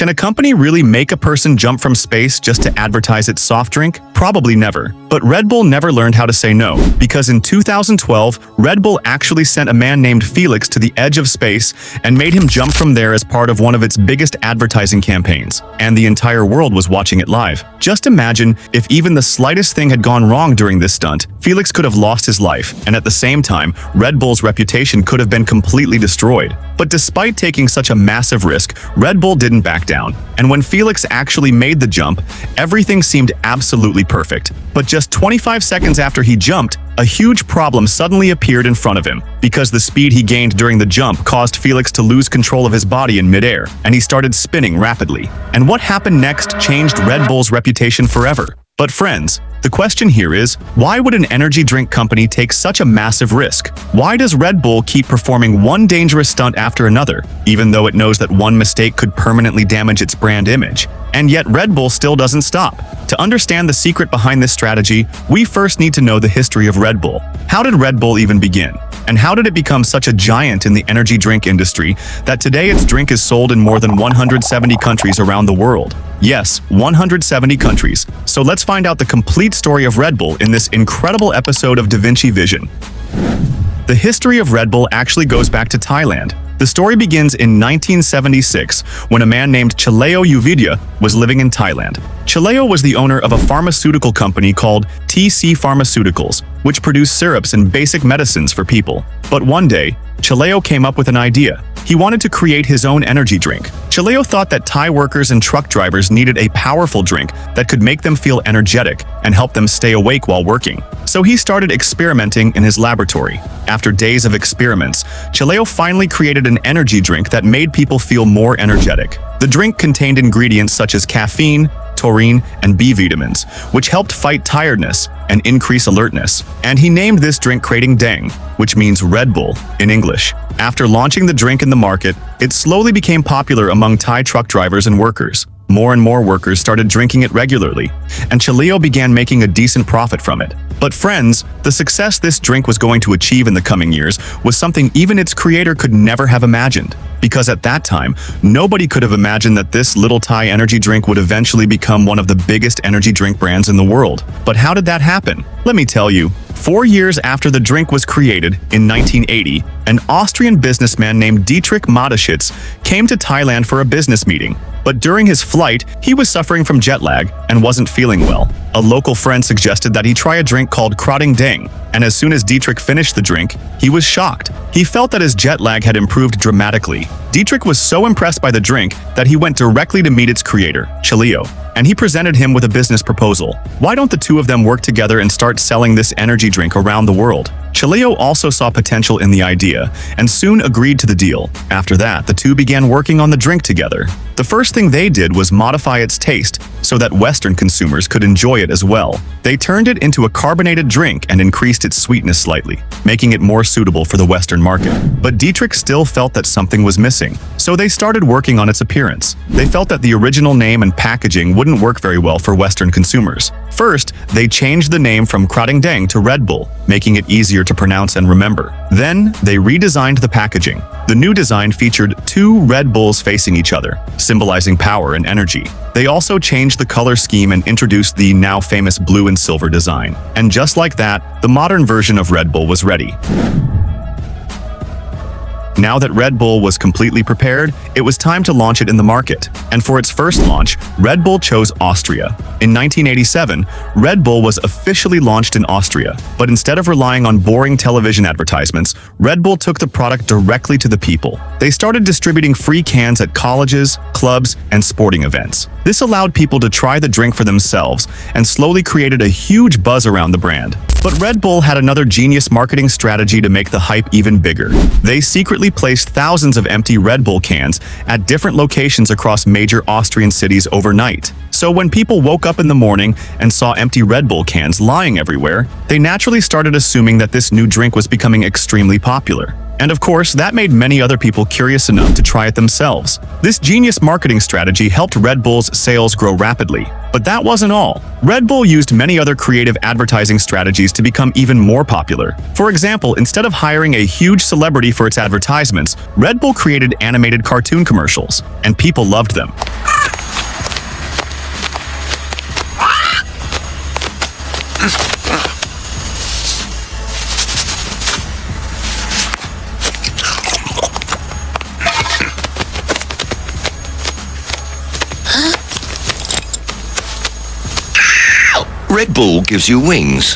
Can a company really make a person jump from space just to advertise its soft drink? Probably never. But Red Bull never learned how to say no, because in 2012, Red Bull actually sent a man named Felix to the edge of space and made him jump from there as part of one of its biggest advertising campaigns. And the entire world was watching it live. Just imagine if even the slightest thing had gone wrong during this stunt, Felix could have lost his life, and at the same time, Red Bull's reputation could have been completely destroyed. But despite taking such a massive risk, Red Bull didn't back down. And when Felix actually made the jump, everything seemed absolutely perfect. But just 25 seconds after he jumped, a huge problem suddenly appeared in front of him, because the speed he gained during the jump caused Felix to lose control of his body in midair, and he started spinning rapidly. And what happened next changed Red Bull's reputation forever. But friends, the question here is, why would an energy drink company take such a massive risk? Why does Red Bull keep performing one dangerous stunt after another, even though it knows that one mistake could permanently damage its brand image? And yet Red Bull still doesn't stop. To understand the secret behind this strategy, we first need to know the history of Red Bull. How did Red Bull even begin? And how did it become such a giant in the energy drink industry that today its drink is sold in more than 170 countries around the world? Yes, 170 countries. So let's find out the complete story of Red Bull in this incredible episode of Da Vinci Vision. The history of Red Bull actually goes back to Thailand. The story begins in 1976 when a man named Chaleo Uvidya was living in Thailand. Chaleo was the owner of a pharmaceutical company called TC Pharmaceuticals, which produced syrups and basic medicines for people. But one day, Chaleo came up with an idea. He wanted to create his own energy drink. Chaleo thought that Thai workers and truck drivers needed a powerful drink that could make them feel energetic and help them stay awake while working. So he started experimenting in his laboratory. After days of experiments, Chaleo finally created an energy drink that made people feel more energetic. The drink contained ingredients such as caffeine, taurine, and B vitamins, which helped fight tiredness and increase alertness. And he named this drink Krating Dang, which means Red Bull in English. After launching the drink in the market, it slowly became popular among Thai truck drivers and workers. More and more workers started drinking it regularly, and Chaleo began making a decent profit from it. But friends, the success this drink was going to achieve in the coming years was something even its creator could never have imagined. Because at that time, nobody could have imagined that this little Thai energy drink would eventually become one of the biggest energy drink brands in the world. But how did that happen? Let me tell you. 4 years after the drink was created, in 1980, an Austrian businessman named Dietrich Mateschitz came to Thailand for a business meeting. But during his flight, he was suffering from jet lag and wasn't feeling well. A local friend suggested that he try a drink called Krating Dang, and as soon as Dietrich finished the drink, he was shocked. He felt that his jet lag had improved dramatically. Dietrich was so impressed by the drink that he went directly to meet its creator, Chaleo, and he presented him with a business proposal. Why don't the two of them work together and start selling this energy drink around the world? Chaleo also saw potential in the idea and soon agreed to the deal. After that, the two began working on the drink together. The first thing they did was modify its taste so that Western consumers could enjoy it as well. They turned it into a carbonated drink and increased its sweetness slightly, making it more suitable for the Western market. But Dietrich still felt that something was missing, so they started working on its appearance. They felt that the original name and packaging wouldn't work very well for Western consumers. First, they changed the name from Krating Dang to Red Bull, making it easier to pronounce and remember. Then, they redesigned the packaging. The new design featured 2 Red Bulls facing each other, symbolizing power and energy. They also changed the color scheme and introduced the now famous blue and silver design. And just like that, the modern version of Red Bull was ready. Now that Red Bull was completely prepared, it was time to launch it in the market. And for its first launch, Red Bull chose Austria. In 1987, Red Bull was officially launched in Austria. But instead of relying on boring television advertisements, Red Bull took the product directly to the people. They started distributing free cans at colleges, clubs, and sporting events. This allowed people to try the drink for themselves and slowly created a huge buzz around the brand. But Red Bull had another genius marketing strategy to make the hype even bigger. They secretly placed thousands of empty Red Bull cans at different locations across major Austrian cities overnight. So when people woke up in the morning and saw empty Red Bull cans lying everywhere, they naturally started assuming that this new drink was becoming extremely popular. And of course, that made many other people curious enough to try it themselves. This genius marketing strategy helped Red Bull's sales grow rapidly. But that wasn't all. Red Bull used many other creative advertising strategies to become even more popular. For example, instead of hiring a huge celebrity for its advertisements, Red Bull created animated cartoon commercials, and people loved them. Red Bull gives you wings.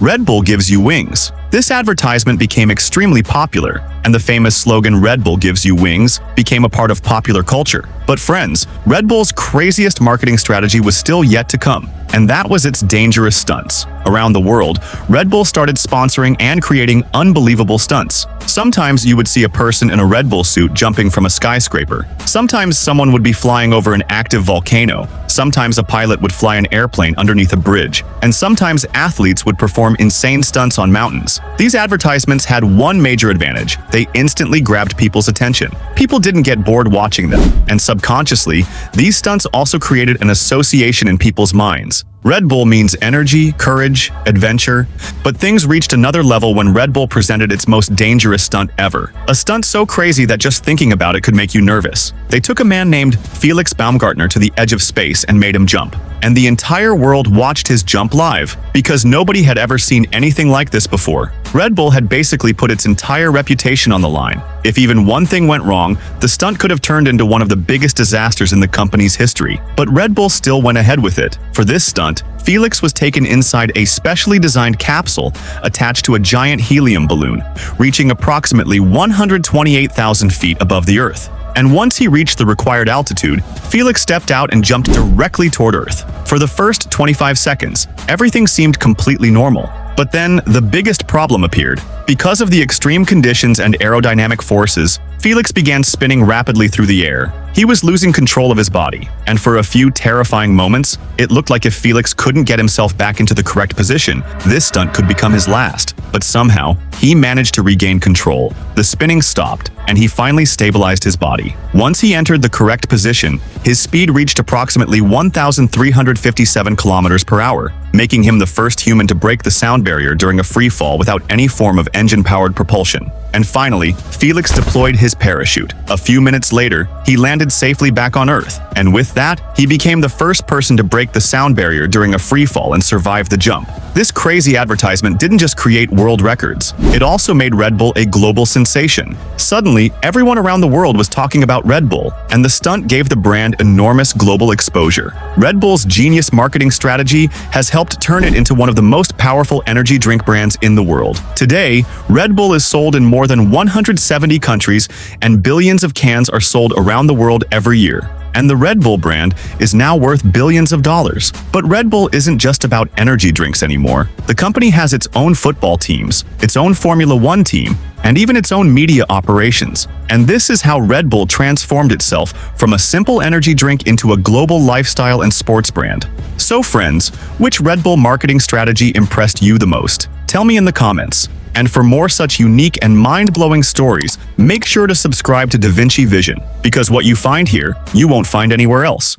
Red Bull gives you wings. This advertisement became extremely popular, and the famous slogan "Red Bull gives you wings" became a part of popular culture. But friends, Red Bull's craziest marketing strategy was still yet to come, and that was its dangerous stunts. Around the world, Red Bull started sponsoring and creating unbelievable stunts. Sometimes you would see a person in a Red Bull suit jumping from a skyscraper. Sometimes someone would be flying over an active volcano. Sometimes a pilot would fly an airplane underneath a bridge. And sometimes athletes would perform insane stunts on mountains. These advertisements had one major advantage. They instantly grabbed people's attention. People didn't get bored watching them. And subconsciously, these stunts also created an association in people's minds. Red Bull means energy, courage, adventure, but things reached another level when Red Bull presented its most dangerous stunt ever. A stunt so crazy that just thinking about it could make you nervous. They took a man named Felix Baumgartner to the edge of space and made him jump. And the entire world watched his jump live, because nobody had ever seen anything like this before. Red Bull had basically put its entire reputation on the line. If even one thing went wrong, the stunt could have turned into one of the biggest disasters in the company's history. But Red Bull still went ahead with it. For this stunt, Felix was taken inside a specially designed capsule attached to a giant helium balloon, reaching approximately 128,000 feet above the Earth. And once he reached the required altitude, Felix stepped out and jumped directly toward Earth. For the first 25 seconds, everything seemed completely normal. But then, the biggest problem appeared. Because of the extreme conditions and aerodynamic forces, Felix began spinning rapidly through the air. He was losing control of his body, and for a few terrifying moments, it looked like if Felix couldn't get himself back into the correct position, this stunt could become his last. But somehow, he managed to regain control. The spinning stopped, and he finally stabilized his body. Once he entered the correct position, his speed reached approximately 1,357 kilometers per hour, making him the first human to break the sound barrier during a free fall without any form of engine-powered propulsion. And finally, Felix deployed his parachute. A few minutes later, he landed safely back on Earth, and with that, he became the first person to break the sound barrier during a free fall and survive the jump. This crazy advertisement didn't just create world records, it also made Red Bull a global sensation. Suddenly, everyone around the world was talking about Red Bull, and the stunt gave the brand enormous global exposure. Red Bull's genius marketing strategy has helped turn it into one of the most powerful energy drink brands in the world. Today, Red Bull is sold in more than 170 countries, and billions of cans are sold around the world every year. And the Red Bull brand is now worth billions of dollars. But Red Bull isn't just about energy drinks anymore. The company has its own football teams, its own Formula One team, and even its own media operations. And this is how Red Bull transformed itself from a simple energy drink into a global lifestyle and sports brand. So friends, which Red Bull marketing strategy impressed you the most? Tell me in the comments. And for more such unique and mind-blowing stories, make sure to subscribe to Da Vinci Vision, because what you find here, you won't find anywhere else.